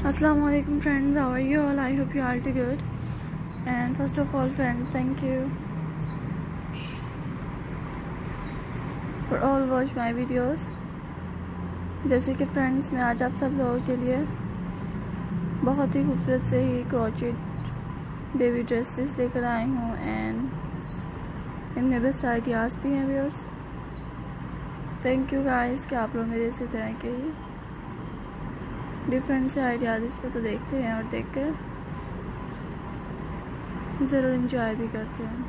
Assalamualaikum friends, how are you all? I hope you all do good. And first of all friends, thank you for all watch my videos. जैसे कि friends मैं आज आप सब लोगों के लिए बहुत ही खूबसूरत से ही क्रॉचेट बेबी ड्रेसेस लेकर आई हूँ एंड इनमें बेस्ट आइडियाज़ भी हैं व्यूअर्स। थैंक यू गाइस कि आप लोग मेरे इसी तरह के ही डिफरेंट से आइडियाज़ इसको तो देखते हैं और देख कर ज़रूर इंजॉय भी करते हैं।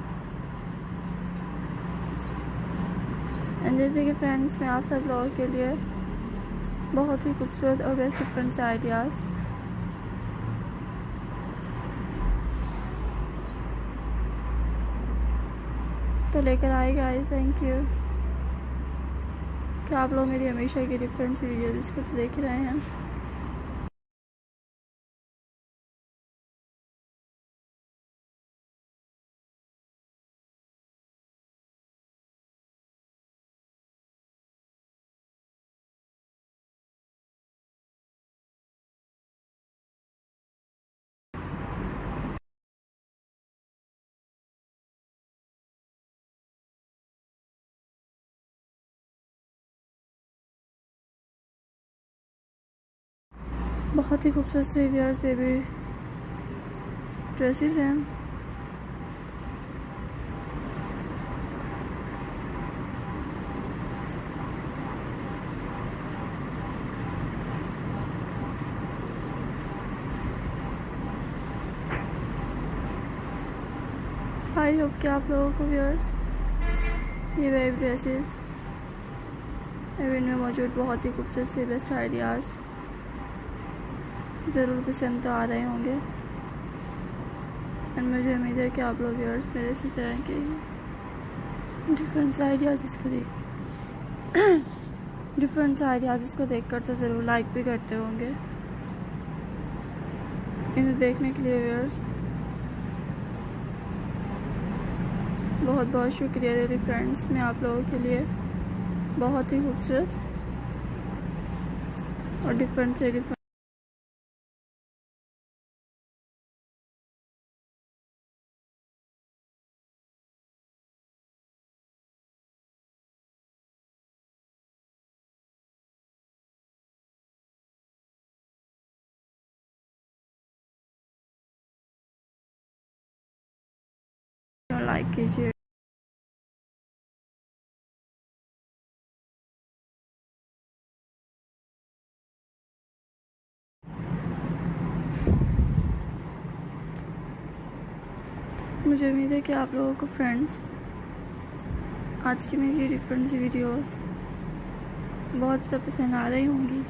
एंड जैसे कि फ्रेंड्स मैं आप सब लोगों के लिए बहुत ही खूबसूरत और बेस्ट डिफरेंट से आइडियाज़ तो लेकर आए गाइस। थैंक यू कि आप लोग मेरी हमेशा की डिफरेंट सी वीडियोज़ इसको तो देख रहे हैं। बहुत ही खूबसूरत से वियर्स बेबी ड्रेसेस हैं। आई होप कि आप लोगों को व्यूअर्स ये बेबी ड्रेसेस इनमें मौजूद बहुत ही खूबसूरत से बेस्ट आइडियाज़ ज़रूर पसंद तो आ रहे होंगे। एंड मुझे उम्मीद है कि आप लोग व्यूअर्स मेरे इसी तरह के डिफरेंट आइडियाज़ इसको देख कर तो ज़रूर लाइक भी करते होंगे। इन्हें देखने के लिए व्यूअर्स बहुत बहुत शुक्रिया मेरे फ्रेंड्स। मैं आप लोगों के लिए बहुत ही खूबसूरत और डिफरेंट लाइक कीजिए। मुझे उम्मीद है कि आप लोगों को फ्रेंड्स आज की मेरी डिफरेंट सी वीडियोस बहुत ज़्यादा पसंद आ रही होंगी।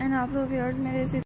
एंड आप लोग व्यूअर्स मेरे इसी